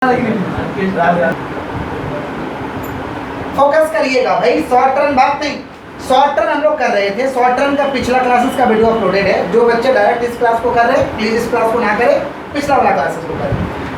Focus करिएगा भाई, short run बात नहीं। शॉर्ट रन हम लोग कर रहे थे, शॉर्ट रन का पिछला क्लासेस का वीडियो अपलोडेड है। जो बच्चे डायरेक्ट इस क्लास को कर रहे हैं प्लीज इस क्लास को ना करें, पिछला वाला क्लासेस को करें।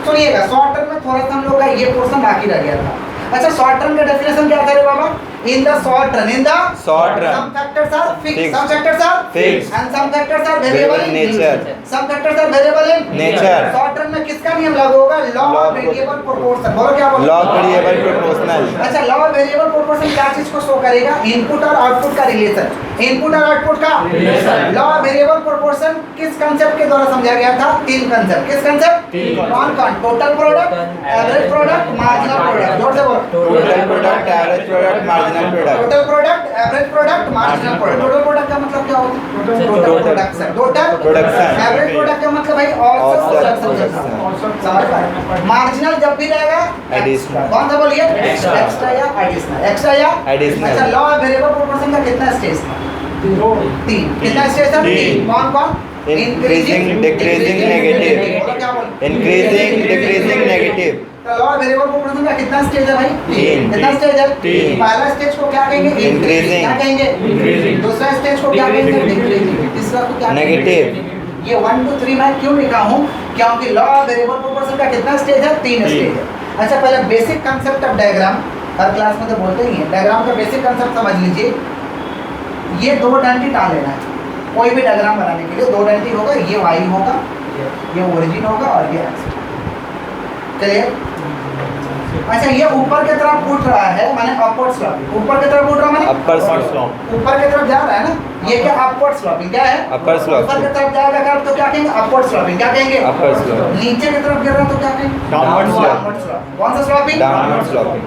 सुनिएगा, शॉर्ट रन में थोड़ा सा हम लोग का ये पोर्शन बाकी रह गया था। अच्छा, शॉर्ट रन का डेफिनेशन क्या था रे बाबा? In the short run, in the short run some factors are fixed, some factors are fixed, and some factors are variable in nature, some factors are variable in nature। Short run में किसका नियम लागू होगा? Law of variable proportion. बोलो क्या बोलो? Law variable proportional. अच्छा, law of variable proportion क्या चीज को शो करेगा? इनपुट और आउटपुट का रिलेशन, इनपुट और आउटपुट का relation. Law of variable proportion किस कांसेप्ट के द्वारा समझा गया था? तीन कांसेप्ट। किस कांसेप्ट? कौन कौन? Total product, average product, marginal product. जोर से बोलो। Total product, average product, marginal product. Total product, average product, marginal product. Total product का मतलब क्या होता है? Total production. Total production. Average product का मतलब भाई औसत प्रोडक्शन। समझ पाए? मार्जिनल जब भी रहेगा एडिशनल। कौन सा बोलिए? एक्स्ट्रा या एडिशनल? एक्स्ट्रा या एडिशनल। अच्छा, लॉ ऑफ वेरिएबल प्रोपोर्शन का कितना स्टेज था? तीन। कितना स्टेज था? तीन। कौन कौन? Increasing, decreasing, negative. Increasing, decreasing, negative. तो लॉ ऑफ वेरिएबल प्रोपोर्शन का कितना स्टेज है भाई? तीन। कितना स्टेज है? तीन। पहला स्टेज को क्या कहेंगे? Increasing। क्या कहेंगे? दूसरा स्टेज को क्या कहेंगे? डिक्रीजिंग। तीसरा को क्या कहेंगे? नेगेटिव। ये 1 2 3 मैं क्यों लिखा हूँ? क्योंकि लॉ ऑफ वेरिएबल प्रोपोर्शन का कितना स्टेज है? तीन स्टेज है। अच्छा, पहले basic concept of diagram, her class में तो बोलते ही हैं। डायग्राम का बेसिक कांसेप्ट समझ लीजिए। ये दो डंडी डाल लेना है कोई भी डायग्राम बनाने के लिए। दो डंडी होगा, ये वाई होगा, ये ओरिजिन होगा और ये एक्स। चलिए, अच्छा, ये ऊपर की तरफ उठ रहा है माने अपवर्ड स्लोपिंग। ऊपर की तरफ उठ रहा माने अपर स्लोप। ऊपर की तरफ जा रहा है ना, ये क्या? Upward sloping. क्या है? अपर स्लोप। ऊपर की तरफ जाएगा कर तो क्या कहेंगे? Upward sloping. क्या कहेंगे? अपर स्लोप। नीचे की तरफ गिर रहा तो क्या कहेंगे? Downward slope. Downward slope. कौन सा स्लोपिंग? Downward sloping.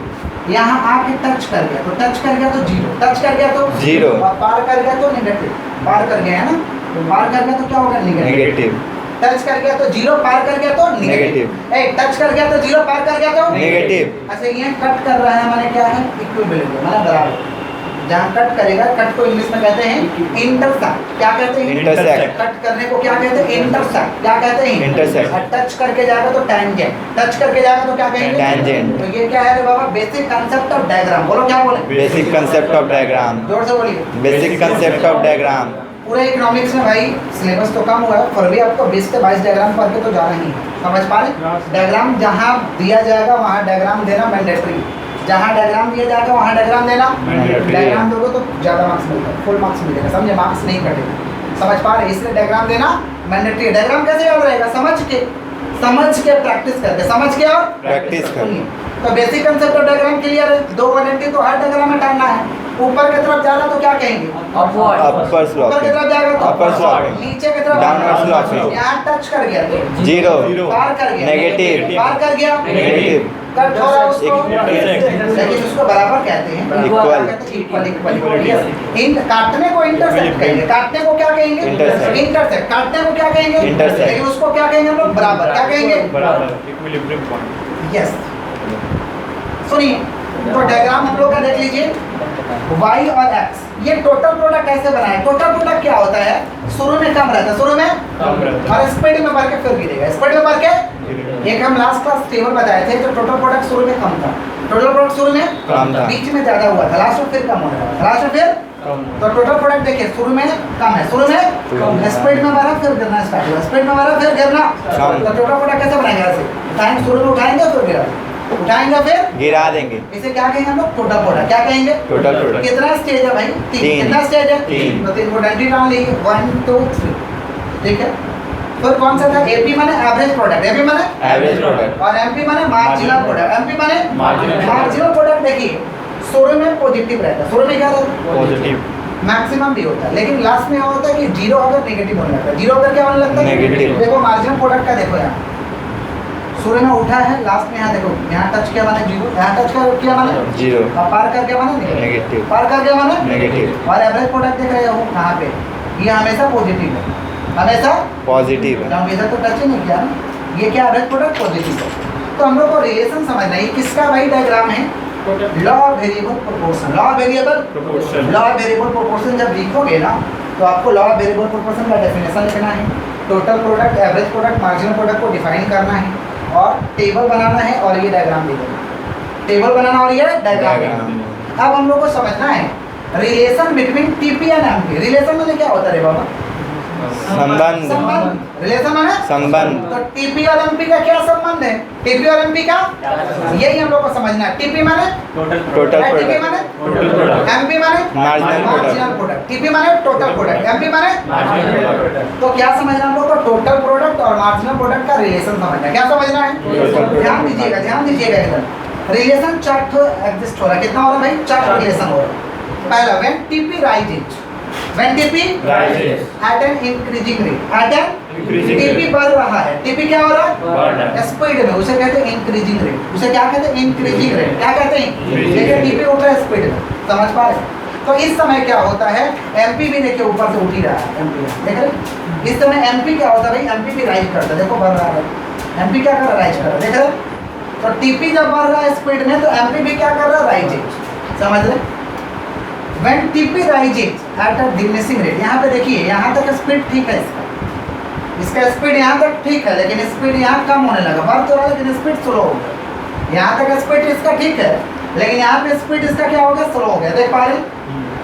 यहाँ आके टच कर गया तो टच कर गया तो जीरो, टच कर गया तो जीरो, और पार कर गया तो नेगेटिव। पार कर गया है ना, पार कर गया तो क्या होगा? नेगेटिव। टच कर गया तो जीरो, पार कर गया तो नेगेटिव। टच कर गया तो जीरो, पार कर गया तो नेगेटिव। अच्छा, ये कट कर रहा है माने क्या है? इक्विवेलेंट माने बराबर। जहाँ कट करेगा, कट को इंग्लिश में कहते हैं इंटरसेक्ट। क्या कहते हैं? इंटरसेक्ट। कट करने को क्या कहते हैं? इंटरसेक्ट। क्या कहते हैं? इंटरसेक्ट। और टच करके जाएगा तो टैंजेंट। टच करके जाएगा तो क्या कहेंगे? टैंजेंट। तो ये क्या है रे बाबा? Basic concept of diagram. बोलो क्या बोले? Basic concept of diagram. जोर से बोलिए। Basic concept of diagram. पूरे इकोनॉमिक्स में भाई सिलेबस तो कम हुआ है, फिर भी आपको 20 से 22 डायग्राम पढ़ के तो जाना ही है। समझ पा रहे? डायग्राम जहाँ दिया जाएगा वहाँ डायग्राम देना मैंडेटरी। जहाँ डायग्राम दिया जाएगा वहाँ डायग्राम देना मैंडेटरी। डायग्राम दोगे तो ज़्यादा मार्क्स मिलेगा, फुल मार्क्स मिलेगा। समझे? मार्क्स नहीं कटेगा। समझ पा रहे? इसलिए डायग्राम देना मैंडेटरी है। डायग्राम कैसे याद रहेगा? समझ के प्रैक्टिस करके, समझ के और प्रैक्टिस कर। तो basic concept of diagram clear है। दो क्वालिटी तो हर डायग्राम में डालना है। ऊपर की तरफ जा रहा तो क्या कहेंगे? अपर स्लोप। ऊपर की तरफ जाएगा तो अपर स्लोप। नीचे की तरफ डाउनवर्ड स्लोप। यहाँ टच कर गया तो जीरो, पार कर गया नेगेटिव, पार कर गया नेगेटिव। कट हो रहा उसको, इंटरसेक्ट। लेकिन उसको बराबर कहते हैं। इक्वल। इक्वल। इन काटने को इंटरसेक्ट कहेंगे। काटने को क्या कहेंगे? इंटरसेक्ट। इंटरसेक्ट। काटने को क्या कहेंगे? इंटरसेक्ट। लेकिन उसको क्या कहेंगे हम लोग? बराबर। क्या कहेंगे? Equilibrium point. यस। सुनिए, तो डायग्राम हम लोग का देख लीजिए। y और x, ये टोटल प्रोडक्ट कैसे बना है? टोटल प्रोडक्ट क्या होता है? शुरू में कम रहता है, शुरू में और स्पीड में बढ़ के फिर गिरेगा। स्पीड में बढ़ के एक हम लास्ट क्लास टेबल बताए थे जो टोटल प्रोडक्ट शुरू में कम था, टोटल प्रोडक्ट शुरू में कम था, बीच में ज्यादा हुआ था, लास्ट में फिर कम होने लगा, लास्ट में फिर तो टोटल प्रोडक्ट देखिए शुरू में कम है, शुरू में स्पीड में बढ़ा फिर गिरना स्टार्ट हुआ, स्पीड में बढ़ा फिर गिरना। तो टोटल प्रोडक्ट कैसे बनाएंगे? ऐसे उठाएंगे, शुरू में उठाएंगे फिर गिरा, उठाएंगे फिर गिरा देंगे। इसे क्या कहेंगे हम लोग? Total product. क्या कहेंगे? Total product. कितना स्टेज है भाई? तीन। कितना स्टेज है? तीन। तो तीन को डंडी डाल ली, 1 2 3। ठीक है, फिर कौन सा था? एपी माने एवरेज प्रोडक्ट, एपी माने एवरेज प्रोडक्ट और एमपी माने मार्जिनल प्रोडक्ट, एमपी माने मार्जिनल प्रोडक्ट। देखिए शुरू में पॉजिटिव रहता है, शुरू में क्या रहता है? पॉजिटिव। मैक्सिमम भी होता है, लेकिन लास्ट में होता है कि जीरो अगर नेगेटिव होने लगता है। जीरो अगर क्या होने लगता है? नेगेटिव। देखो मार्जिनल प्रोडक्ट का देखो, यहाँ शुरू में उठा है, लास्ट में यहाँ देखो, यहाँ टच किया माने जीरो, यहाँ टच किया माने जीरो, और पार कर गया माने नेगेटिव, पार कर गया माने नेगेटिव। और एवरेज प्रोडक्ट देख रहे हो कहाँ पे? ये हमेशा पॉजिटिव है, हमेशा पॉजिटिव है। हमेशा तो टच ही नहीं किया ना। ये क्या एवरेज प्रोडक्ट? पॉजिटिव है। तो हम लोग को रिलेशन समझना है। ये किसका भाई डायग्राम है? Law of variable proportion. Law of variable proportion जब लिखोगे ना तो आपको लॉ ऑफ वेरिएबल प्रोपोर्शन का डेफिनेशन लिखना है। Total product, average product, marginal product को डिफाइन करना है और टेबल बनाना है और ये डायग्राम दे देना। टेबल बनाना और ये डायग्राम देना। अब हम लोग को समझना है relation between TP and MP. Relation में क्या होता है रे बाबा? संबंध। संबंध। रिलेशन माने संबंध। तो टीपी और एमपी का क्या संबंध है? टीपी और एमपी का यही हम लोग को समझना है। टीपी माने टोटल टीपी माने टोटल प्रोडक्ट, एमपी माने मार्जिनल प्रोडक्ट। टीपी माने टोटल प्रोडक्ट, एमपी माने मार्जिनल प्रोडक्ट। तो क्या समझना हम लोग को? टोटल प्रोडक्ट और मार्जिनल प्रोडक्ट का रिलेशन समझना है। क्या समझना है? ध्यान दीजिएगा इधर। रिलेशन चार्ट एग्जिस्ट हो रहा है। कितना हो रहा है भाई? चार्ट रिलेशन हो रहा है। पहला when TP rises, when TP rises at an increasing rate, at an Increasing TP rate। बढ़ रहा है। टीपी क्या हो रहा बढ़ रहा है? है। स्पीड में, उसे कहते हैं इंक्रीजिंग रेट। उसे क्या कहते हैं? Increasing rate. क्या कहते हैं? Increasing देखिए rate। टीपी उठ रहा है स्पीड में, समझ पा रहे हैं? तो इस समय क्या होता है? एमपी भी देखिए ऊपर से उठ ही रहा है। एमपी देख रहे? इस समय एमपी क्या होता है भाई? एमपी भी राइज करता है। देखो बढ़ रहा है, एमपी क्या कर रहा है? राइज कर रहा है। देख रहे? तो टीपी जब बढ़ रहा है स्पीड में तो एमपी भी क्या कर रहा है? राइजेज। समझ रहे? When TP rises at a diminishing rate, यहाँ पे देखिए यहाँ तक स्पीड ठीक है इसका स्पीड यहाँ तक ठीक है, लेकिन स्पीड यहाँ कम होने लगा। बढ़ तो रहा है लेकिन स्पीड स्लो हो गया। यहाँ तक स्पीड इसका ठीक है, लेकिन यहाँ पे स्पीड इसका क्या हो गया? स्लो हो गया। देख पा रहे?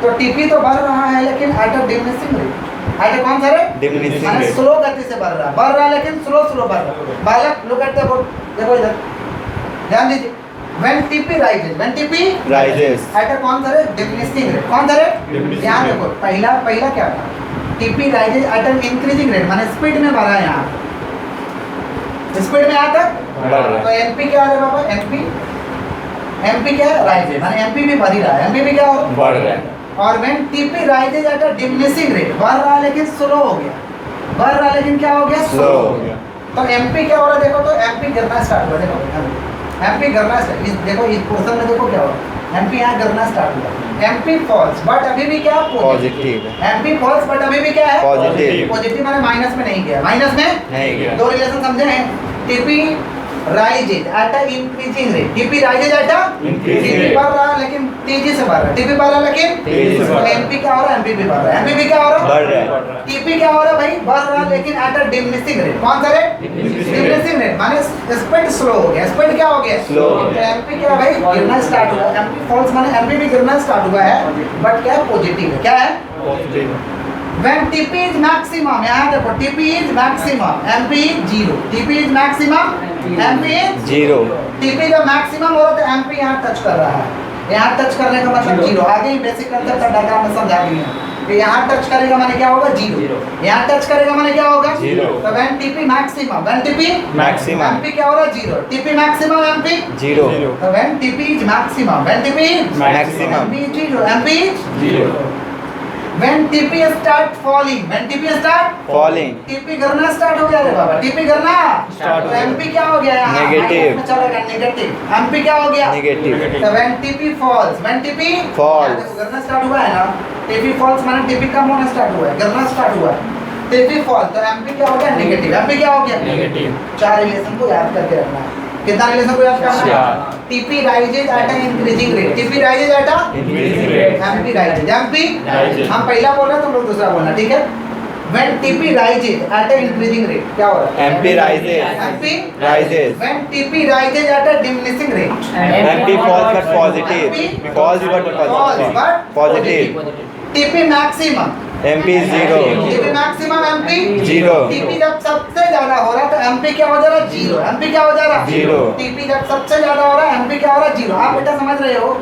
तो टीपी तो बढ़ रहा है लेकिन at a diminishing rate. At कौन सा रेट? Diminishing माने rate। स्लो गति से बढ़ रहा है लेकिन स्लो बढ़ रहा है। बालक लुक एट द बोर्ड, देखो इधर ध्यान दीजिए। When TP rises, when TP Rises। at a कौन सा रेट? Diminishing rate. कौन सा रेट? Diminishing यहाँ rate। देखो पहला क्या था? TP rises at an increasing rate, माने स्पीड में बढ़ा है यहाँ, स्पीड में यहाँ तक बढ़ रहा है। तो एमपी क्या है बाबा? एमपी क्या है? राइजेज, माने एमपी भी बढ़ ही रहा है। एमपी भी क्या हो? बढ़ रहा है। और when TP rises at a diminishing rate, बढ़ रहा है लेकिन स्लो हो गया। बढ़ रहा है लेकिन क्या हो गया? Slow हो गया। तो एमपी क्या हो रहा है? देखो तो एमपी गिरना स्टार्ट हुआ। देखो एमपी गिरना स्टार्ट, देखो इस पोर्शन में देखो क्या हो रहा है? एमपी यहाँ गिरना स्टार्ट हुआ। एमपी फॉल्स बट अभी भी क्या? पॉजिटिव है। एमपी फॉल्स बट अभी भी क्या है? पॉजिटिव। पॉजिटिव माने माइनस में नहीं गया। माइनस में नहीं गया। दो रिलेशन समझे हैं? TP rises at a increasing rate. TP rises at a Increasing TP rate। बढ़ रहा है लेकिन तेजी से बढ़ रहा है। टीपी बढ़ रहा है लेकिन तेजी से बढ़ रहा है। एमपी क्या हो रहा है? एमपी भी बढ़ रहा है। एमपी भी क्या हो रहा बढ़ है? रहा है। टीपी क्या हो रहा है भाई? बढ़ रहा है लेकिन एट अ डिमिनिशिंग रेट। कौन सा रेट? Diminishing डिमिनिशिंग रेट माने स्पीड स्लो हो गया। स्पीड क्या हो गया? Slow हो गया। तो एमपी क्या भाई? गिरना स्टार्ट हुआ। एमपी फॉल्स माने एमपी भी गिरना स्टार्ट हुआ है बट क्या है? पॉजिटिव है। क्या है? Positive. When TP is maximum, यहाँ देखो TP is maximum, MP is 0. TP is maximum, MP is zero. TP जब मैक्सिमम हो रहा तो MP यहाँ टच कर रहा है। यहाँ टच करने का मतलब जीरो। आगे ही बेसिक कंसेप्ट डायग्राम में समझा दिए हैं कि यहाँ टच करेगा माने क्या होगा? जीरो। यहाँ टच करेगा माने क्या होगा? जीरो। तो when TP maximum, when TP Maximum। MP क्या हो रहा है? Zero. TP maximum, MP zero. तो when TP is maximum, when TP is Maximum। MP is zero, MP is zero. when TP start falling, when TP start falling. TP करना start हो गया रे बाबा। TP करना Start हो तो गया। MP क्या हो गया? यहाँ Negative। माइनस में चलेगा नेगेटिव। एमपी क्या हो गया? नेगेटिव। तो when TP falls, when TP Falls। करना स्टार्ट हुआ है ना, टीपी फॉल्स माने टीपी कम होना स्टार्ट हुआ है, गिरना स्टार्ट हुआ है। टीपी फॉल तो एमपी क्या हो गया? नेगेटिव। एमपी क्या हो गया? नेगेटिव। चार रिलेशन को याद करके रखना है। कितना रिलेशन को याद करना है? चार। TP rises at an increasing rate. TP rises at a Increasing rate। MP rises. MP Rises। हम पहला बोल रहे हैं तुम लोग दूसरा बोलना, ठीक है? When TP rises at a increasing rate, क्या हो रहा है? MP rises। MP Rises। when TP rises at a diminishing rate, MP falls but positive। Falls but falls but positive। TP maximum, MP zero. TP maximum MP zero. TP जब सबसे ज्यादा हो रहा है तो MP क्या हो जा रहा है? जीरो। MP क्या हो जा रहा है? जीरो। TP जब सबसे ज्यादा हो रहा है MP क्या हो रहा है? जीरो। आप बेटा समझ रहे हो?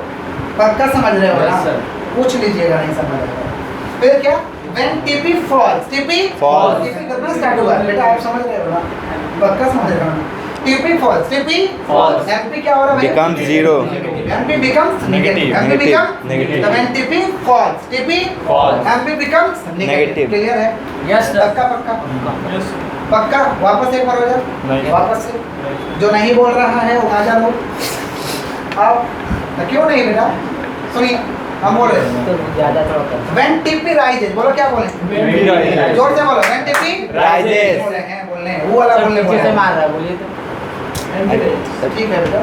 पक्का समझ रहे हो ना? पूछ लीजिएगा नहीं समझ रहे हो। फिर क्या? When TP falls, TP Falls। TP करना स्टार्ट हुआ है बेटा, आप समझ रहे हो ना? पक्का समझ रहे हो ना? TP falls, TP Falls। MP क्या हो रहा है? Becomes zero। MP becomes negative. MP Negative। becomes Negative। तो when TP falls, TP Falls। MP becomes negative. Negative। Clear है? Yes sir. पक्का पक्का Yes। पक्का। वापस एक बार हो जाए, नहीं। वापस से जो नहीं बोल रहा है वो आ जा लो। आप तो क्यों नहीं बेटा? सुनिए हम बोल रहे हैं तो ज्यादा थोड़ा कर। when TP rises, बोलो क्या बोले? When TP rises। जोर से बोलो when TP Rises। बोले हैं, बोलने वो वाला सर बोलने पीछे से बोले मार रहा है, बोलिए तो। ठीक है बेटा.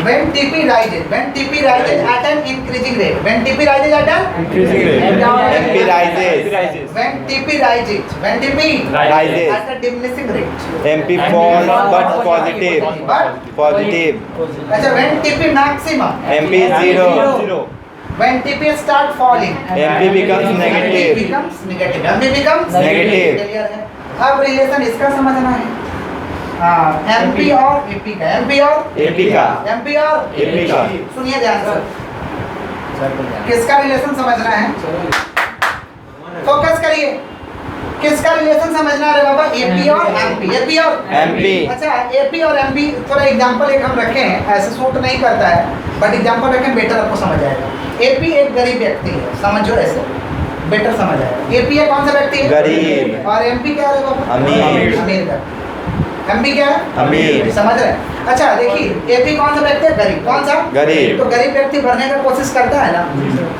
When TP rises at an increasing rate. When TP rises at an Increasing rate. MP rises. When TP rises Rises. at a diminishing rate. MP falls but positive. But Positive. अच्छा, when TP maximum. MP is 0. When TP start falling. MP becomes negative. MP becomes negative. MP becomes Negative. Clear है. अब relation इसका समझना है. हाँ, MP और AP का. MP और AP का. MP और AP का. सुनिए ध्यान से. किसका रिलेशन समझना है? फोकस करिए. किसका रिलेशन समझना है बाबा? AP और MP. AP और MP. अच्छा, AP और MP थोड़ा एग्जांपल एक हम रखे हैं, ऐसे सूट नहीं करता है, बट एग्जांपल रखें, बेटर आपको समझ आएगा. AP एक गरीब व्यक्ति है, समझो ऐसे, बेटर समझ आएगा. AP एक कौन सा व्यक्ति है? गरीब. और MP क्या है बाबा? अमीर. अमीर का. MP क्या है? अमीर. समझ रहे हैं? अच्छा देखिए, AP कौन सा व्यक्ति है? गरीब. कौन सा? गरीब. तो गरीब व्यक्ति बढ़ने का कोशिश करता है ना,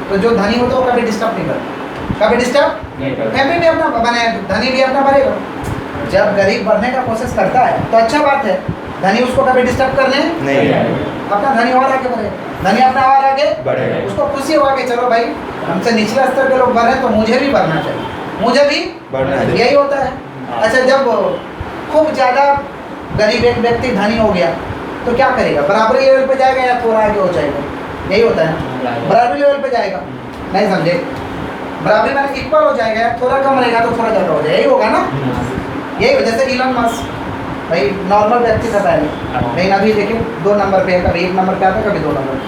तो जो धनी होता है वो कभी डिस्टर्ब नहीं करता. कभी डिस्टर्ब MP भी अपना बने, धनी भी अपना बढ़ेगा. जब गरीब बढ़ने का कोशिश करता है तो अच्छा बात है, धनी उसको कभी डिस्टर्ब करने नहीं. अपना धनी और आगे बढ़े, धनी अपना और आगे बढ़ेगा. उसको खुशी होगा कि चलो भाई, हमसे निचला स्तर के लोग बढ़े तो मुझे भी बढ़ना चाहिए, मुझे भी बढ़ना चाहिए. यही होता है. अच्छा, जब खूब ज़्यादा गरीब एक व्यक्ति धनी हो गया तो क्या करेगा? बराबरी लेवल पे जाएगा या थोड़ा आगे हो जाएगा? यही होता है, बराबरी लेवल पे जाएगा. नहीं समझे? बराबरी में इक्वल हो जाएगा, थोड़ा कम रहेगा तो थोड़ा ज़्यादा हो जाएगा. यही होगा ना? यही हो. जैसे इलॉन मस्क भाई नॉर्मल व्यक्ति था पहले, लेकिन अभी देखिए 2 नंबर पे है, कभी 1 नंबर पे आता है, कभी 2 नंबर पे.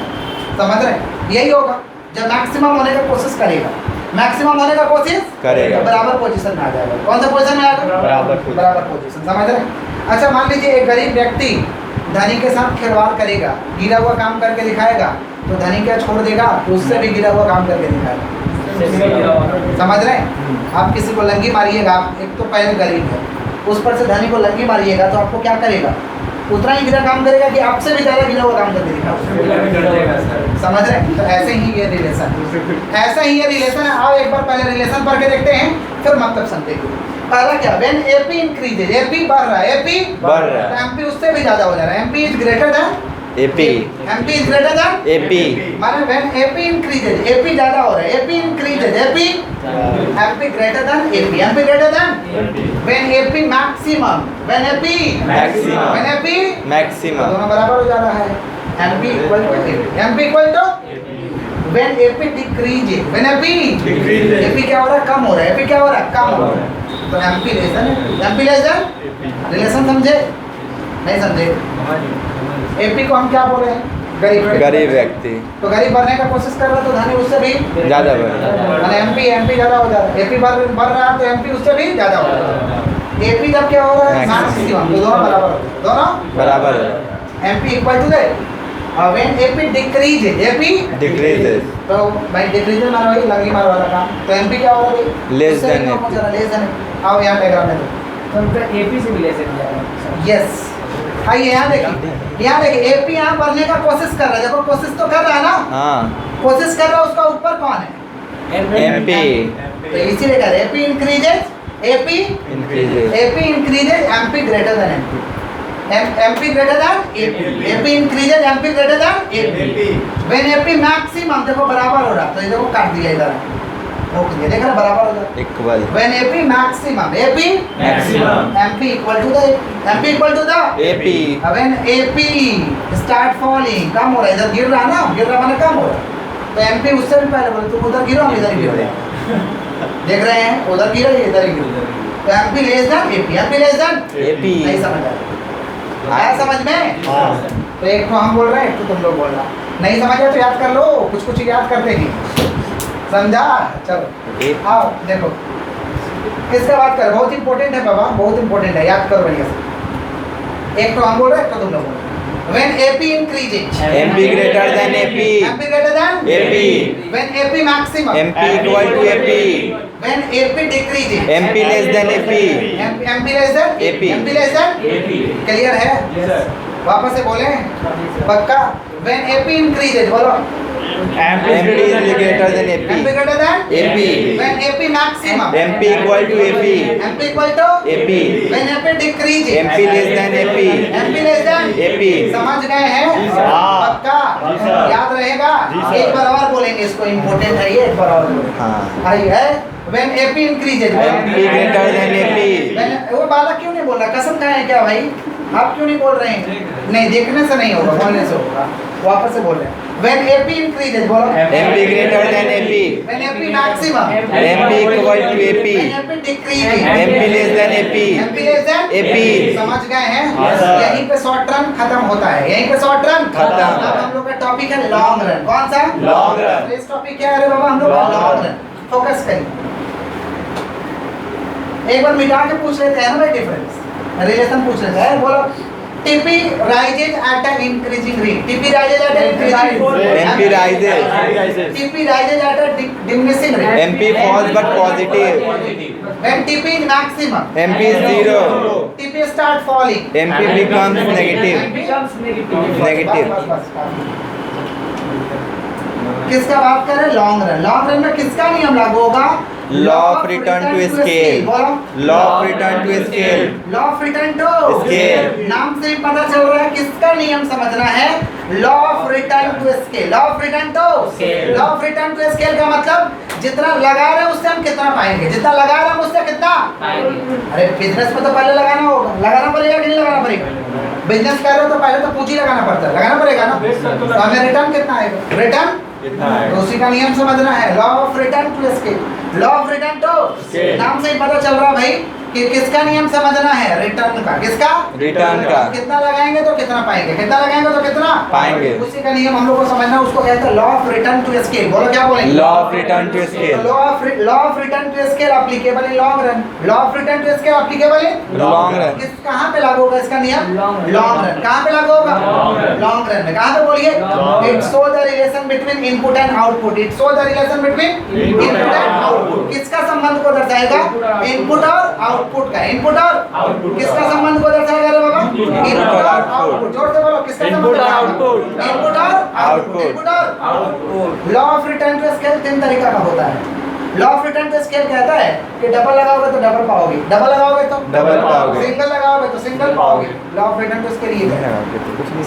समझ रहे हैं? यही होगा. जब मैक्सिमम होने का कोशिश करेगा, मैक्सिमम होने का कोशिश करेगा. तो बराबर पोजीशन में आ जाएगा. कौन सा पोजीशन में आएगा? बराबर पोजीशन. समझ रहे हैं? अच्छा, मान लीजिए एक गरीब व्यक्ति धनी के साथ खिलवाड़ करेगा, गिरा हुआ काम करके दिखाएगा, तो धनी क्या छोड़ देगा? तो उससे भी गिरा हुआ काम करके दिखाएगा. समझ रहे हैं? आप किसी को लंगी मारिएगा, आप एक तो पहले गरीब है, उस पर से धनी को लंगी मारिएगा तो आपको क्या करेगा? उतना ही गिरा काम करेगा कि आपसे भी ज़्यादा गिरा हुआ काम करके दिखाएगा. समझ रहे हैं? तो ऐसे ही ये रिलेशन है. आओ एक बार पहले रिलेशन पढ़ के देखते हैं, फिर मतलब समझेंगे. पहला क्या? व्हेन AP इंक्रीजेज, AP बढ़ रहा है, AP बढ़ रहा है. तो MP उससे भी ज़्यादा हो जा रहा है. MP is greater than AP. MP is greater than AP. माने व्हेन AP इंक्रीजेज, AP ज़्यादा हो रहा है, AP increases, MP greater than MP greater than when AP maximum, when AP Maximum. When AP Maximum. दोनों बराबर हो जा रहा है. MP equal to MP equal to when AP decreases, when AP Decreases. AP क्या हो रहा है? कम हो रहा है. AP क्या हो रहा है? कम हो रहा है. तो MP लेस देन रिलेशन समझे? नहीं समझे? AP को हम क्या बोल रहे हैं? गरीब व्यक्ति. तो गरीब बढ़ने का कोशिश कर रहा है तो धनी उससे भी ज़्यादा बढ़ रहा है. माने MP ज़्यादा हो जा रहा है. AP बढ़ रहा है तो MP उससे भी ज़्यादा हो रहा है. AP जब क्या हो रहा है? मैक्सिमम. तो दोनों बराबर होते हैं. दोनों बराबर है. MP equal to that. When AP decreases, AP Decreases. तो भाई डिक्रीजेज मानो वही लंगी मार वाला काम. तो MP क्या हो रहा है? Less उससे भी than कम हो जा रहा है. Less than. आओ यहाँ डायग्राम में देखो. तो उनका AP से भी ले सकते हैं. यस. आइए यहाँ देखिए AP यहाँ बढ़ने का कोशिश कर रहा है. देखो कोशिश तो कर रहा है ना, हाँ. कोशिश कर रहा है. उसका ऊपर कौन है? MP. तो इसीलिए कह रहे हैं AP increases, AP Increases. MP greater than MP greater than AP increases, MP greater than AP. When AP maximum, देखो बराबर हो रहा, तो ये देखो काट दिया इधर, रोक दिया, देख रहा बराबर हो रहा. Equal. When AP maximum, AP Maximum. MP equal to the AP. When AP start falling, कम हो रहा है, इधर गिर रहा ना, गिर रहा माने कम हो रहा. तो MP उससे भी पहले बोले तुम उधर गिरो, हम इधर गिर रहे हैं. देख रहे हैं? उधर गिर रही है, इधर ही गिर रही है. तो MP less than AP, MP less than AP. नहीं समझ आया समझ में? तो एक तो हम बोल रहे हैं, एक तो तुम लोग बोल रहा. नहीं समझ आया तो याद कर लो, कुछ याद करते ही. समझा? चलो आओ देखो किसका बात कर. बहुत इंपॉर्टेंट है बाबा, बहुत इंपॉर्टेंट है, याद करो बढ़िया से. एक तो हम बोल रहे हैं, एक तो तुम लोग बोल रहे हैं. When AP increases, MP greater than AP. MP greater than AP. When AP maximum, MP equal to AP. when AP decreases, MP less than AP. MP less than AP. MP less than clear है? वापस से बोले पक्का. When AP increases, बोलो MP is greater than MP AP. greater than AP. when AP maximum MP equal to AP. MP equal to AP. when AP decreasing MP less than AP. MP less than AP. समझ गए हैं हाँ। पक्का जी sir. याद रहेगा जी sir. एक बार और बोलेंगे इसको इम्पोर्टेंट है ये एक बार और बोलेंगे हाँ। आई है when AP increases MP greater than AP. वो बालक क्यों नहीं बोल रहा कसम खाए हैं क्या भाई आप क्यों नहीं बोल रहे हैं नहीं देखने से नहीं होगा बोलने से होगा वापस से बोल रहे हैं when AP increases बोलो MP greater than AP. when AP maximum MP equal to when AP. AP decreasing MP less than AP. MP less than AP. समझ गए हैं हाँ, सर। यहीं पे शॉर्ट रन खत्म होता है यहीं पे शॉर्ट रन खत्म। अब हम लोग का टॉपिक है लॉन्ग रन कौन सा Long run। इस टॉपिक क्या है रे बाबा हम लोग Long long run। Run focus करिए एक बार मिटा के पूछ लेते हैं ना भाई डिफरेंस रिलेशन पूछ लेते हैं बोलो TP rises at a increasing rate TP rises at a increasing MP rises. TP rises eight a diminishing rate MP falls but positive. when TP is maximum MP is zero. TP start falling MP becomes negative. becomes negative. Negative. बस, बस, बस। किसका बात करें long run में किसका नियम लागू होगा Law of return to scale. बोलो Law of return to scale. Law of return to Scale. नाम से ही पता चल रहा है किसका नियम समझना है law of return to scale law of return to Scale. Law of return to scale का मतलब जितना लगा रहे हैं उससे हम कितना पाएंगे जितना लगा रहे हैं हम उससे कितना पाएंगे। अरे बिजनेस में तो पहले लगाना होगा लगाना पड़ेगा कि नहीं लगाना पड़ेगा बिजनेस कर रहे हो तो पहले तो पूंजी लगाना पड़ता है लगाना पड़ेगा ना तो हमें रिटर्न कितना आएगा रिटर्न कितना है तो उसी का नियम समझना है law of return to scale law of return to Scale. नाम से ही पता चल रहा है भाई कि किसका नियम समझना है रिटर्न का किसका Return का। कितना लगाएंगे तो कितना पाएंगे कितना लगाएंगे तो कितना पाएंगे। उसी का नियम हम लोग को समझना है उसको कहते हैं law of return to scale बोलो क्या बोलेंगे Law of return to scale. Law of return to scale applicable in long run law of return to scale applicable in Long run. किस कहाँ पे लागू होगा इसका नियम Long run. लॉन्ग रन कहाँ पे लागू होगा Long run. लॉन्ग रन में कहाँ पे बोलिए Long it show the relation between input and output it show the relation between Input and input and output output. किसका संबंध को दर्शाएगा इनपुट और आउटपुट का इनपुट और Output का। किसका संबंध को दर्शाएगा रे बाबा इनपुट और आउटपुट जोर से बोलो किसका Input संबंध और दर्शाएगा? output। इनपुट और आउटपुट Output। इनपुट और output law of return to scale तीन तरीका का होता है law of return to scale कहता है कि डबल लगाओगे तो डबल पाओगे डबल लगाओगे तो Double पाओगे। सिंगल लगाओगे तो सिंगल पाओगे law of return to scale ये है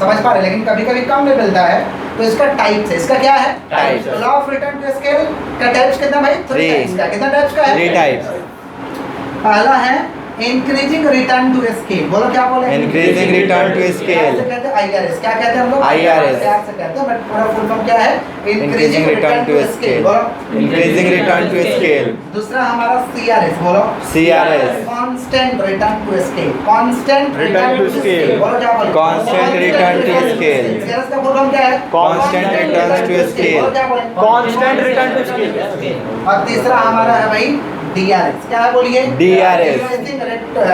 समझ पा रहे हैं? लेकिन कभी कभी कम में मिलता है तो इसका टाइप्स है इसका क्या है Types। Law of return to scale का टाइप्स कितना भाई Three। टाइप्स का कितना टाइप्स का है 3 types. पहला है इंक्रीजिंग रिटर्न टू स्केल बोलो क्या बोले Increasing return to scale. कहते हैं IRS क्या कहते हैं हम लोग IRS। प्यार से कहते हैं बट पूरा फुल फॉर्म क्या है Increasing return to scale. बोलो Increasing return to scale. दूसरा हमारा CRS बोलो CRS. Constant return to scale constant Return to scale. बोलो क्या बोले Constant return to scale. CRS का फुल फॉर्म क्या है Constant return to scale. बोलो क्या बोले कांस्टेंट रिटर्न टू स्केल और तीसरा हमारा है भाई DRS क्या है बोलिए DRS.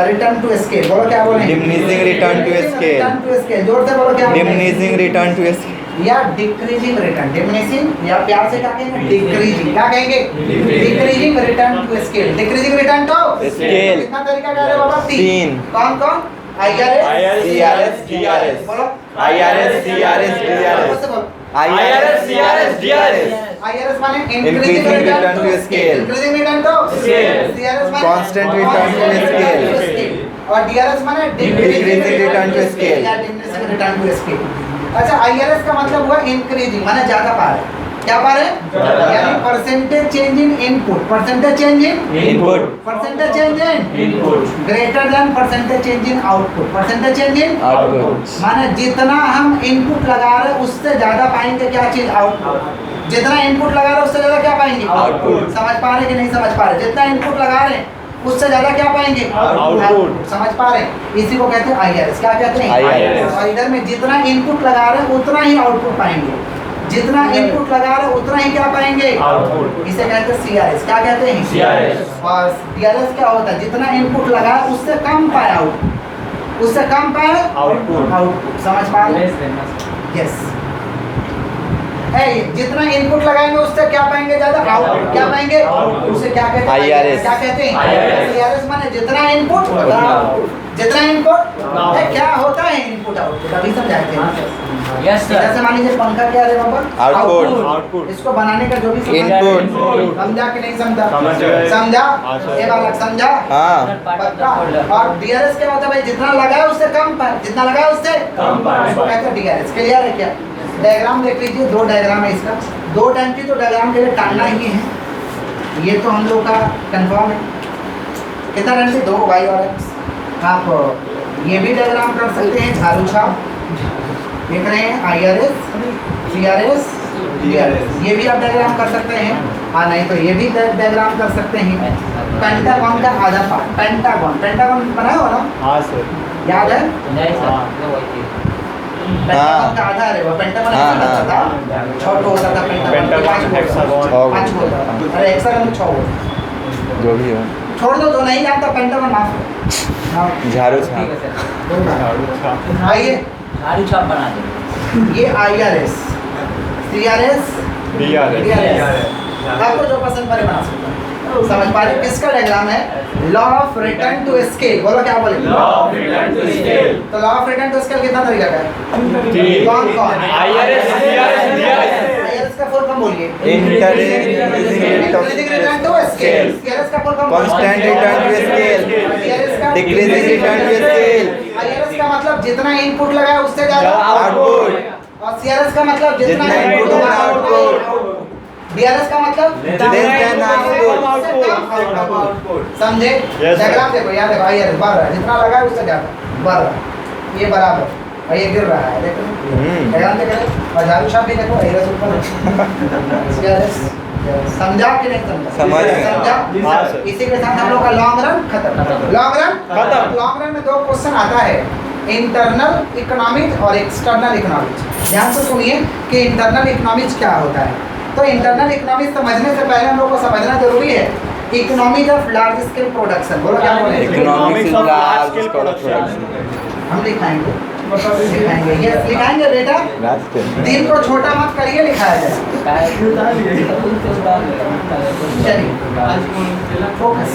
रिटर्न टू स्केल बोलो क्या बोले Diminishing return to scale. Return to scale जोर से बोलो क्या बोले? Diminishing return to scale. या डिक्रीजिंग रिटर्न डिमिनिशिंग या प्यार से क्या कहेंगे डिक्रीजिंग क्या कहेंगे decreasing return to scale decreasing return to Scale. कितना तरीका कह रहे हो बाबा तीन। कौन कौन IRS CRS, DRS. बोलो IRS, CRS, DRS. IRS, CRS, DRS. IRS माने Increasing return to scale. Increasing return to Scale. CRS माने Constant return to constant scale. return to scale. और DRS माने Decreasing return to scale. या diminishing return to scale. अच्छा IRS का मतलब हुआ increasing माने ज्यादा पा रहे हैं क्या पा रहे हैं ज्यादा। यानी percentage change in input percentage change in Input. Percentage change in input greater than percentage change in output percentage change in Output. माने जितना हम इनपुट लगा रहे हैं उससे ज्यादा पाएंगे क्या चीज आउटपुट जितना इनपुट लगा रहे हैं उससे ज्यादा क्या पाएंगे Output. समझ पा रहे कि नहीं समझ पा रहे जितना इनपुट लगा रहे हैं उससे ज्यादा क्या पाएंगे Output. समझ पा रहे हैं इसी को कहते हैं IRS क्या कहते हैं IRS. और इधर में जितना इनपुट लगा रहे हैं उतना ही आउटपुट पाएंगे जितना इनपुट लगा रहे हैं उतना ही क्या पाएंगे आउटपुट इसे कहते हैं CRS क्या कहते हैं CRS. और DRS क्या होता है जितना इनपुट लगा उससे कम पाए आउटपुट उससे कम पाए आउटपुट आउटपुट समझ पा रहे Less than us. यस है, जितना इनपुट लगाएंगे उससे क्या पाएंगे ज्यादा आउटपुट, क्या पाएंगे उसे क्या कहते हैं IRS। क्या कहते हैं IRS। IRS माने जितना इनपुट जितना इनपुट है, क्या होता है इनपुट आउटपुट अभी समझाते हैं। Yes sir. जैसे मान लीजिए पंखा क्या है बाबा, आउटपुट। आउटपुट। इसको बनाने का जो भी सामान- इनपुट। समझा कि नहीं समझा, समझ गए। समझा अच्छा। ये बालक समझा। हाँ पक्का। और DRS क्या होता है भाई, जितना लगाया उससे कम पाए, जितना लगाया उससे कम पाए। उसको कहते हैं DRS। क्लियर है क्या? डायग्राम देख लीजिए, दो डायग्राम है इसका, दो टंकी तो डायग्राम के लिए टालना ही है, ये तो हम लोग का कंफर्म है। कितना टंकी? दो Y और X। आप ये भी डायग्राम कर सकते हैं, झाड़ू छाप देख रहे हैं, IRS CRS DRS, ये भी आप डायग्राम कर सकते हैं। हाँ नहीं तो ये भी डायग्राम कर सकते हैं। पेंटागन का आधा पार्ट, पेंटागन पेंटागन बनाया हो ना, हाँ सर। याद है? नहीं सर। पेंटागन का आधा है वो, पेंटागन हाँ, ऐसा होता हाँ। था, छोटा होता था पेंटागन, पेंटागन, पांच होता था, हेक्सागन। पांच होता था, अरे हेक्सागन तो 6 होता। जो भी हो, छोड़ दो, जो नहीं जानता पेंटागन माफ करो। हाँ, झाड़ू ठीक है छाप। सर। आइए झाड़ू छाप बना दे। ये IRS CRS DRS, आपको जो पसंद पड़े बना सकते हैं। समझ पा रहे? किसका डायग्राम है? Law of return to scale. बोलो क्या बोले? Law of return to scale। तो law of return to scale कितना तरीका का है? ठीक। कौन कौन? IRS CRS DRS। IRS का फुल फॉर्म बोलिए। Increasing return to scale. CRS का full form Constant return to scale। DRS का Decreasing return to scale। IRS का मतलब जितना इनपुट लगाया उससे ज्यादा आउटपुट। और CRS का मतलब जितना जितना इनपुट input लगाया आउटपुट। DRS का मतलब Less than output। समझे? Yes, sir। डायग्राम देखो, यहाँ देखो, IRS बढ़ रहा है, जितना लगा है उससे ज्यादा बढ़ रहा है, ये बराबर और ये गिर रहा है, देखो डायग्राम देख रहे हो? और झाड़ू छाप भी देखो, IRS ऊपर है। CRS समझा कि नहीं समझा? समझ गए। समझा? हाँ, सर। इसी के साथ हम लोग का लॉन्ग रन खत्म। लॉन्ग रन खत्म। लॉन्ग रन में दो क्वेश्चन आता है, इंटरनल इकोनॉमिक्स और एक्सटर्नल इकोनॉमिक्स। ध्यान से सुनिए कि इंटरनल इकोनॉमिक्स क्या होता है। तो इंटरनल इकोनॉमिक्स समझने से पहले हम लोग को समझना जरूरी है economic of large scale production. बोलो क्या बोले? Economics of large scale production। हम लिखाएंगे यस लिखाएंगे बेटा, दिल को छोटा मत करिए, लिखाया जाए। चलिए फोकस,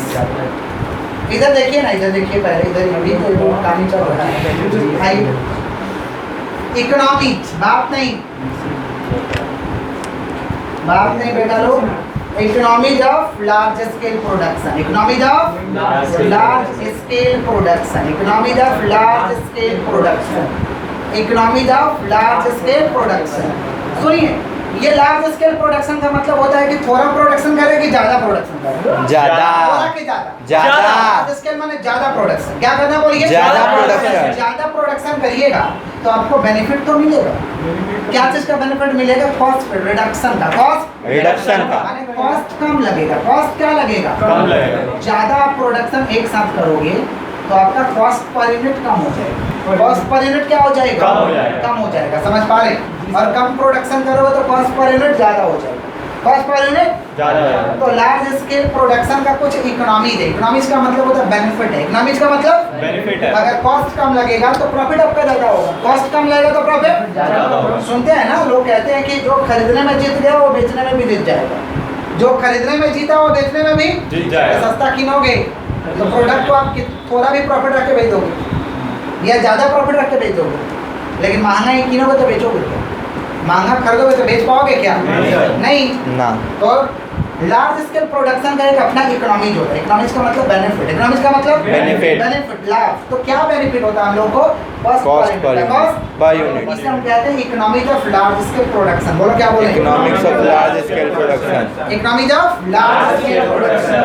इधर देखिए ना, इधर देखिए पहले, इधर अभी तो काम ही चल रहा है। आइए, इकोनॉमिक्स बात नहीं बेटा लोग, economic of large scale production, economic of large scale production, economic of large scale production, economic of large scale production. सुनिए, ये लार्ज स्केल प्रोडक्शन का मतलब होता है कि थोड़ा प्रोडक्शन करे कि ज्यादा प्रोडक्शन करे? ज्यादा। थोड़ा कि ज्यादा? ज्यादा। लार्ज स्केल माने ज्यादा प्रोडक्शन। क्या करना बोलिए? ज्यादा प्रोडक्शन। ज्यादा प्रोडक्शन करिएगा तो आपको बेनिफिट तो मिलेगा। क्या चीज का बेनिफिट मिलेगा? कॉस्ट रिडक्शन का। कॉस्ट रिडक्शन का। माने कॉस्ट कम लगेगा। कॉस्ट क्या लगेगा? कम लगेगा। ज्यादा आप प्रोडक्शन एक साथ करोगे तो आपका कॉस्ट पर यूनिट कम हो जाएगा। कॉस्ट पर यूनिट क्या हो जाएगा? कम हो जाएगा। कम हो जाएगा। समझ पा रहे? और कम प्रोडक्शन करोगे तो कॉस्ट पर यूनिट ज्यादा हो जाएगा। कॉस्ट पर यूनिट ज्यादा है। तो लार्ज स्केल प्रोडक्शन का कुछ इकोनॉमी है। इकोनॉमिक्स का मतलब होता है बेनिफिट है। इकोनॉमिक्स का मतलब बेनिफिट है। अगर कॉस्ट कम लगेगा तो प्रॉफिट आपका ज्यादा होगा। कॉस्ट कम लगेगा तो प्रॉफिट ज्यादा होगा। सुनते हैं ना, लोग कहते हैं कि जो खरीदने में जीत गया वो बेचने में भी जीत जाएगा। जो खरीदने में जीता वो बेचने में भी जीत जाएगा। सस्ता किनोगे तो प्रोडक्ट को आप थोड़ा भी प्रॉफिट रख के बेच दोगे या ज़्यादा प्रॉफिट रख के बेच दोगे, लेकिन महंगा ही किनोगे तो बेचोगे क्या? महंगा खरीदोगे तो बेच पाओगे क्या? नहीं। ना। तो लार्ज स्केल प्रोडक्शन का एक अपना इकोनॉमिक होता है। इकोनॉमिक्स का मतलब बेनिफिट, इकोनॉमिक्स का मतलब Benefit। बेनिफिट लाभ। तो क्या बेनिफिट होता है हम लोग को? Cost per unit। Per unit। इसे हम कहते हैं economic of large scale production. बोलो क्या बोले? Economics of large scale production। Economic of large scale production.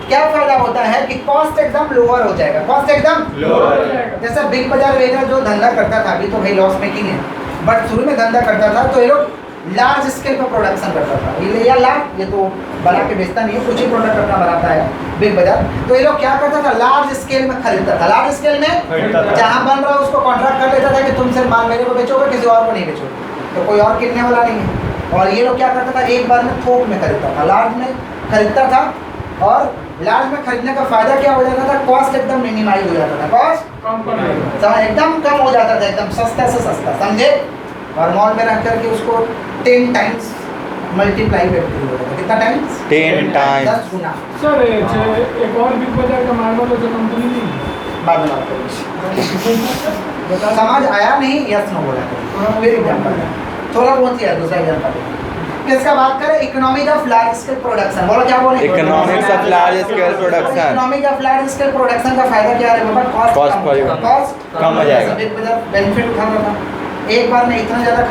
क्या फायदा होता है कि कॉस्ट एकदम लोअर हो जाएगा। कॉस्ट एकदम लोअर। जैसे बिग बाजार वेजा जो धंधा करता था, अभी तो भाई लॉस मेकिंग है, बट शुरू में धंधा करता था तो ये लोग लार्ज स्केल पर प्रोडक्शन करता था। ये या लार्ज, ये तो बना के बेचता नहीं है, कुछ ही प्रोडक्ट अपना बनाता है बिग बाजार। तो ये लोग क्या करता था? लार्ज स्केल में खरीदता था। लार्ज स्केल खरीदता में था। जहाँ बन रहा है उसको कॉन्ट्रैक्ट कर लेता था कि तुम सिर्फ माल मेरे को बेचोगे, किसी और को नहीं बेचोगे, तो कोई और किनने वाला नहीं है। और ये लोग क्या करता था? एक बार में थोक में खरीदता था, लार्ज में खरीदता था। और लार्ज में खरीदने का फायदा क्या हो जाता था? कॉस्ट एकदम मिनिमाइज हो जाता था। कॉस्ट एकदम कम हो जाता था, एकदम सस्ता से सस्ता। समझे? और मॉल में रख करके उसको 10 टाइम्स मल्टीप्लाई करके हो जाएगा। कितना टाइम्स? 10 times. 10 गुना। सर एक और बिग बाजार का मार्बल जो कंपनी नहीं बाद में बात करेंगे। समझ आया नहीं? यस नो बोला करो। फिर एग्जांपल है, थोड़ा बहुत ही है, दूसरा एग्जांपल है। किसका बात करें? Economy of large scale production. बोलो क्या बोले? Economics of large scale production. Economy of large scale production का फायदा क्या है बाबा? Cost per unit. कॉस्ट कम हो जाएगा। एक बार बेनिफिट उठा रहा था, एक बार में इतना ज़्यादा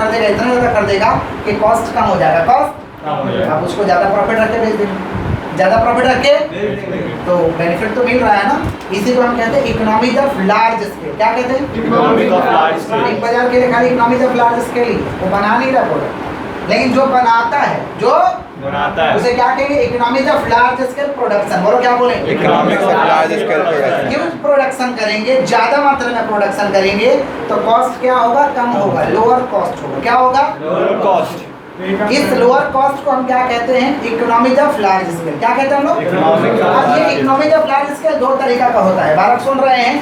खरीदेगा कि कॉस्ट कम हो जाएगा। कॉस्ट कम हो जाएगा। आप उसको ज़्यादा प्रॉफिट रख के बेच देंगे, ज़्यादा प्रॉफिट रख के तो बेनिफिट तो मिल रहा है ना। इसी को हम कहते हैं इकोनॉमी ऑफ लार्ज स्केल। क्या कहते हैं? Economy of large scale. एक बाजार के लिए खाली इकोनॉमी ऑफ लार्ज स्केल ही, वो बना नहीं रहा प्रोडक्ट, लेकिन जो बनाता है, जो बनाता है उसे क्या कहेंगे? Economy of large scale production. बोलो क्या बोले? Economics of large scale production. Huge production करेंगे, ज्यादा मात्रा में प्रोडक्शन करेंगे तो कॉस्ट क्या होगा? कम होगा, लोअर कॉस्ट होगा। क्या होगा? lower cost. इस लोअर कॉस्ट को हम क्या कहते हैं? Economy of large scale. क्या कहते हैं हम लोग? Economic of अब ये large economy of large scale दो तरीका का होता है। बारक सुन रहे हैं?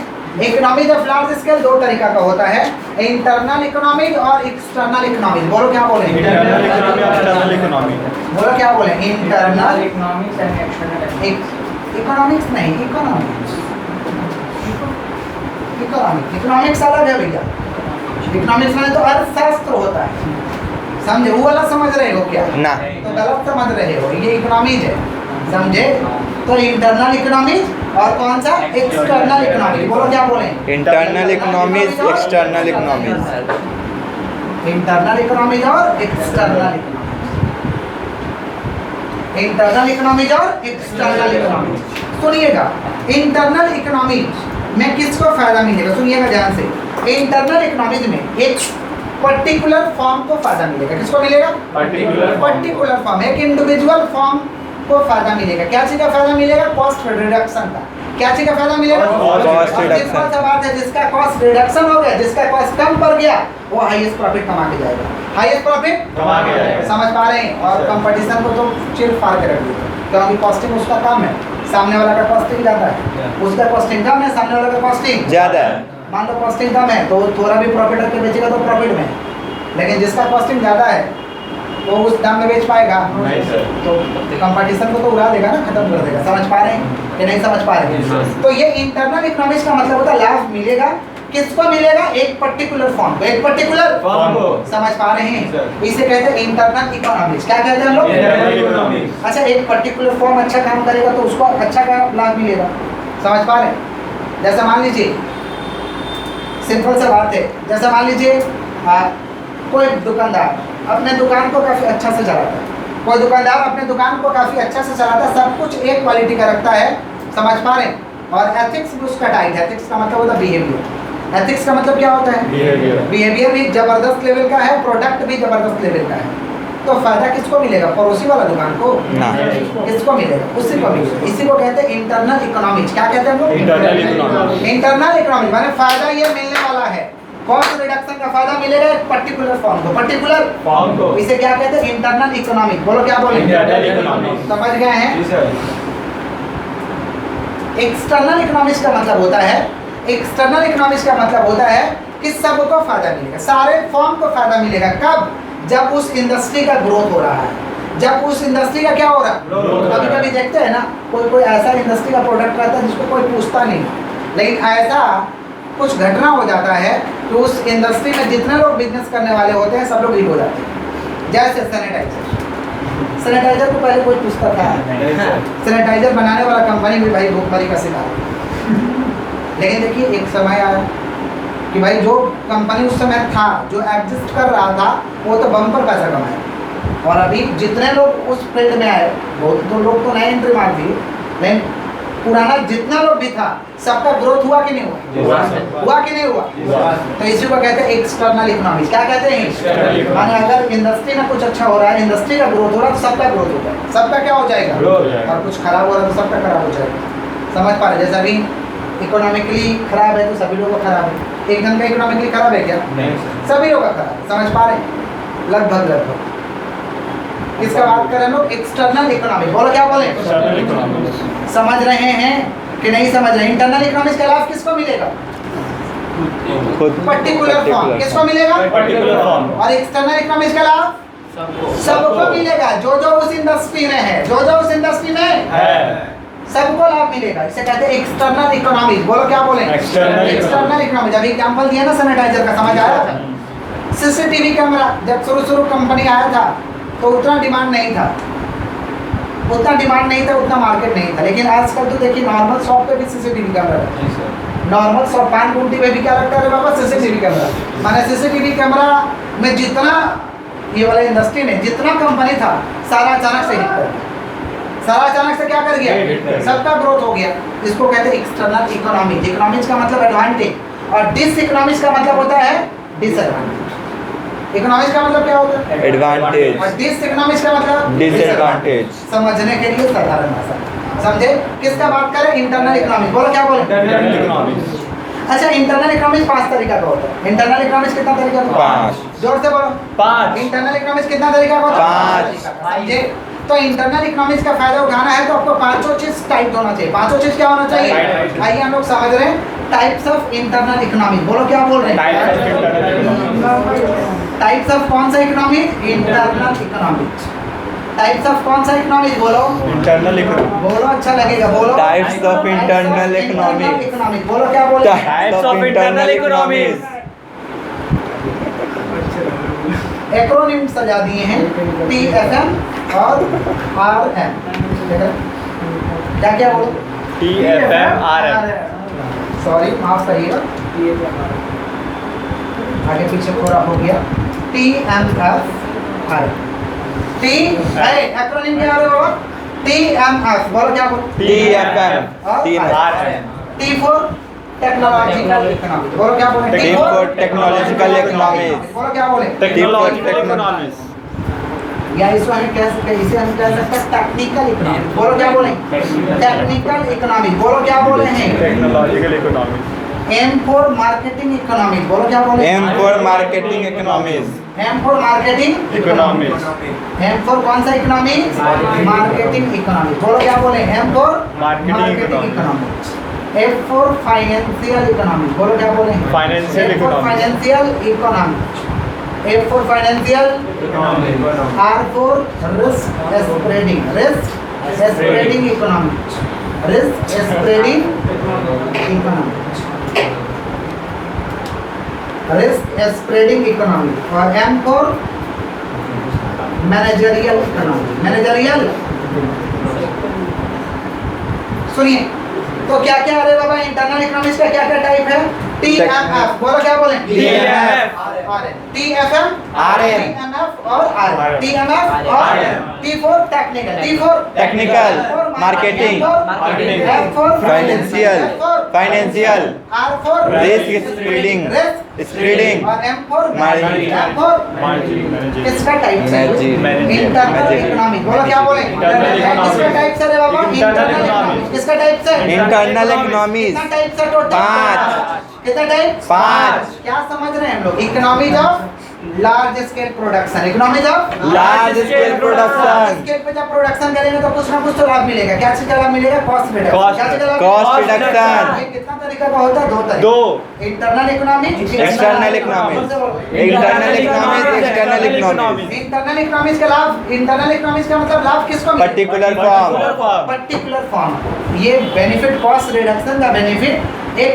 इकोनॉमी ऑफ लार्ज स्केल दो तरीका का होता है, इंटरनल इकोनॉमी और एक्सटर्नल इकोनॉमी। बोलो क्या बोले? Internal economy, external economy. बोलो क्या बोले? Internal economics and external economics नहीं, इकोनॉमिक्स। इकोनॉमिक्स अलग है भैया। इकोनॉमिक्स में तो अर्थशास्त्र होता है, समझे? वो वाला समझ रहे हो क्या? ना। तो गलत समझ रहे हो, ये इकोनॉमीज है, समझे? तो इंटरनल इकोनॉमीज और कौन सा? External economy. बोलो क्या बोले? Internal economics, external economics. Internal economies और एक्सटर्नल इकोनॉमीज। इंटरनल इकोनॉमीज और एक्सटर्नल इकोनॉमीज। सुनिएगा, इंटरनल इकोनॉमीज में किसको फायदा मिलेगा? सुनिएगा ध्यान से। इंटरनल इकोनॉमीज में एक पर्टिकुलर फॉर्म को फायदा मिलेगा। किसको मिलेगा? पर्टिकुलर फॉर्म, एक इंडिविजुअल फॉर्म को फायदा मिलेगा। क्या चीज का फायदा मिलेगा? कॉस्ट रिडक्शन का। क्या चीज का फायदा मिलेगा? Cost और reduction. सिंपल सा बात है, जिसका कॉस्ट रिडक्शन हो गया, जिसका कॉस्ट कम पड़ गया, वो हाईएस्ट प्रॉफिट कमा के जाएगा। हाईएस्ट प्रॉफिट कमा के जाएगा। समझ पा रहे हैं? और कंपटीशन को तो चिर फाड़ के रख दिया, क्योंकि कॉस्टिंग उसका कम है, सामने वाला का कॉस्टिंग ज़्यादा है। उसका कॉस्टिंग कम है, सामने वाला का कॉस्टिंग ज़्यादा है। मान लो कॉस्टिंग कम है तो थोड़ा भी प्रॉफिट रख के बेचेगा तो प्रॉफिट में, लेकिन जिसका कॉस्टिंग ज़्यादा है वो उस दाम में बेच पाएगा नहीं सर। तो कंपटीशन को तो उड़ा देगा ना, खत्म कर देगा। समझ पा रहे हैं कि नहीं समझ पा रहे Yes, हैं? sir. तो ये इंटरनल इकोनॉमिक्स का मतलब होता है लाभ मिलेगा। किसको मिलेगा? एक पर्टिकुलर फॉर्म को, एक पर्टिकुलर फॉर्म को। समझ पा रहे Sir. हैं? इसे कहते हैं इंटरनल इकोनॉमिक्स। क्या कहते हैं हम लोग? Internal economics. अच्छा, एक पर्टिकुलर फॉर्म अच्छा काम करेगा तो उसको अच्छा का लाभ मिलेगा। समझ पा रहे हैं? जैसे मान लीजिए, सिंपल सा बात है, जैसे मान लीजिए कोई दुकानदार अपने दुकान को काफ़ी अच्छा से चलाता है। कोई दुकानदार अपने दुकान को काफ़ी अच्छा से चलाता है, सब कुछ एक क्वालिटी का रखता है। समझ पा रहे हैं? और एथिक्स भी उसका टाइट है। एथिक्स का मतलब होता है बिहेवियर। एथिक्स का मतलब क्या होता है? Behavior. बिहेवियर भी ज़बरदस्त लेवल का है, प्रोडक्ट भी ज़बरदस्त लेवल का है। तो फायदा किसको मिलेगा? पड़ोसी वाला दुकान को ना। किसको मिलेगा? उसी को मिलेगा। इसी को कहते हैं इंटरनल इकोनॉमिक्स। क्या कहते हैं हम लोग? Internal economics. इंटरनल इकोनॉमिक्स माने फायदा ये मिलने वाला है, कॉस्ट रिडक्शन का फायदा मिलेगा एक पर्टिकुलर फॉर्म को, पर्टिकुलर फॉर्म को। इसे क्या कहते हैं? Internal economics. बोलो क्या बोले? Internal economics. समझ गए हैं? जी सर। एक्सटर्नल इकोनॉमिक्स का मतलब होता है, एक्सटर्नल इकोनॉमिक्स का मतलब होता है कि सबको फायदा मिलेगा, सारे फॉर्म को फायदा मिलेगा। कब? जब उस इंडस्ट्री का ग्रोथ हो रहा है, जब उस इंडस्ट्री का क्या हो रहा Growth हो है। रहा कभी है। कभी देखते हैं ना, कोई कोई ऐसा इंडस्ट्री का प्रोडक्ट रहता है जिसको कोई पूछता नहीं, लेकिन ऐसा कुछ घटना हो जाता है कि उस इंडस्ट्री में जितने लोग बिजनेस करने वाले होते हैं सब लोग हिट हो जाते हैं। जैसे सैनिटाइजर, सैनिटाइजर को पहले कोई पूछता था, नहीं सर। सैनिटाइजर बनाने वाला कंपनी भी भाई भूखमरी का शिकार है। लेकिन देखिए एक समय आया कि भाई जो कंपनी उस समय था, जो एग्जिस्ट कर रहा था, वो तो बम्पर पैसा कमाया। और अभी जितने लोग उस फील्ड में आए, बहुत तो लोग तो नए एंट्री मार दिए, लेकिन पुराना जितना लोग भी था सबका ग्रोथ हुआ कि नहीं जी हुआ? सर। हुआ कि नहीं हुआ? जी सर। तो इसी को कहते हैं एक्सटर्नल इकोनॉमिक्स। क्या कहते External हैं? economics. माने अगर इंडस्ट्री में कुछ अच्छा हो रहा है, इंडस्ट्री का ग्रोथ हो रहा है तो सबका ग्रोथ हो जाएगा। सबका क्या हो जाएगा? Grow हो जाएगा। और कुछ खराब हो रहा है तो सबका खराब हो जाएगा। समझ पा रहे? जैसे अभी इकोनॉमिकली खराब है तो सभी लोगों का खराब है। एक जन का इकोनॉमिकली खराब है क्या? नहीं सर। सभी लोगों का खराब है। समझ पा रहे? लगभग इसका बात करें लोग एक्सटर्नल इकोनॉमिक। बोलो क्या बोले? External economics. समझ रहे हैं कि नहीं समझ रहे? इंटरनल इकोनॉमिक्स का लाभ किसको मिलेगा? खुद पर्टिकुलर फॉर्म किसको मिलेगा? पर्टिकुलर फॉर्म और एक्सटर्नल इकोनॉमिक्स का लाभ सबको मिलेगा, जो उस इंडस्ट्री में है, जो उस इंडस्ट्री में है सबको लाभ मिलेगा। इसे कहते हैं एक्सटर्नल इकोनॉमिक्स। बोलो क्या बोले? External economics. अभी एग्जांपल दिया ना सैनिटाइजर का, समझ आया था? सीसीटीवी कैमरा जब शुरू कंपनी आया था तो उतना डिमांड नहीं था, उतना मार्केट नहीं था। लेकिन आजकल तो देखिए नॉर्मल शॉप पे भी सीसीटीवी कैमरा है। नॉर्मल शॉप पान गुंडी में भी क्या लगता है बाबा? CCTV camera. माने सीसीटीवी कैमरा में जितना ये वाला इंडस्ट्री में जितना कंपनी था सारा अचानक से हिट कर गया। सारा अचानक से क्या कर गया? सबका ग्रोथ हो गया। इसको कहते हैं एक्सटर्नल इकोनॉमिक्स। इकोनॉमिक्स का मतलब एडवांटेज और डिस इकोनॉमिक्स का मतलब होता है डिसएडवांटेज। इकोनॉमिक्स का मतलब क्या होता है? एडवांटेज। और डिस इकोनॉमिक्स का मतलब डिसएडवांटेज। समझने के लिए साधारण भाषा समझे। किसका बात करें? Internal economics. बोलो क्या बोले? इंटरनल इकोनॉमिक्स अच्छा, इंटरनल इकोनॉमिक्स 5 तरीका का होता है। इंटरनल इकोनॉमिक्स कितना तरीका का? 5। जोर से बोलो। 5 इंटरनल इकोनॉमिक्स कितना तरीका का होता है? 5। समझे? तो इंटरनल इकोनॉमिक्स का फायदा उठाना है तो आपको पांचों चीज टाइप होना चाहिए। पांचों चीज क्या होना चाहिए? Type। आइए हम लोग समझ रहे हैं टाइप्स ऑफ इंटरनल इकोनॉमिक्स। बोलो क्या बोल रहे हैं? टाइप्स ऑफ कौन सा economics? Internal economics. Types of कौन सा इकोनॉमिक्स? बोलो इंटरनल इकोनॉमिक्स बोलो, अच्छा लगेगा। बोलो Types of internal economics। Economics. बोलो क्या बोले? Types of internal economics acronym सजा दिए हैं TFM और RM। क्या क्या बोलो? TFM RM सॉरी माफ करिएगा, आगे पीछे थोड़ा हो गया। TMF RM। टी एक्रोनिम क्या हो रहा है? TMF। बोलो क्या बोलो? TFM। RM T for technological economics. बोलो क्या बोले? T for technological economics। बोलो क्या बोले? टेक्नोलॉजिकल इकोनॉमिक्स या इसको हम कह सकते हैं, इसे हम कह सकते हैं टेक्निकल इकोनॉमिक्स। बोलो क्या बोले? Technical economics. बोलो क्या बोले हैं? Technological economics M for marketing economics. बोलो क्या बोले? M for marketing economics। M for marketing economics M for कौन सा इकोनॉमिक्स? Marketing economics. बोलो क्या बोले? M for Marketing economics. F for financial economics. बोलो क्या बोले? Financial F for economics financial economics. F for financial. R for risk spreading. Risk spreading economics. Risk spreading economics. Risk spreading economics. और M for managerial economics. Managerial. सुनिए तो क्या क्या अरे बाबा internal economics का क्या क्या टाइप है? TMF। बोलो क्या बोले? TMF TFM RM। TMF और RM। TMF और T for technical. T for Technical, marketing, F for financial, financial, R for risk spreading, spreading, और M for Managing। M for managing किसका टाइप है? Managing। Internal Managing। Economics. बोलो क्या बोले? Internal economics। किसका type से रे बाबा? Internal internal economics। इकोनॉमिक्स। किसका टाइप से? internal economics। कितना टाइप से टोटल? 5। कितना टाइप? 5। क्या समझ रहे हैं हम लोग? Economies of large scale production. Economies of Large scale production। Scale पे जब प्रोडक्शन करेंगे तो कुछ ना कुछ तो लाभ मिलेगा। क्या चीज का लाभ मिलेगा? Cost reduction. Cost- क्या चीज का लाभ Cost मिलेगा? reduction। ये कितना तरीका का होता है? 2 तरीके। दो internal economics, External economics। Internal economics, external economics। Internal economics का लाभ, इंटरनल इकोनॉमिक्स का मतलब लाभ किसको मिलेगा? Particular form। Particular form. ये बेनिफिट कॉस्ट रिडक्शन का बेनिफिट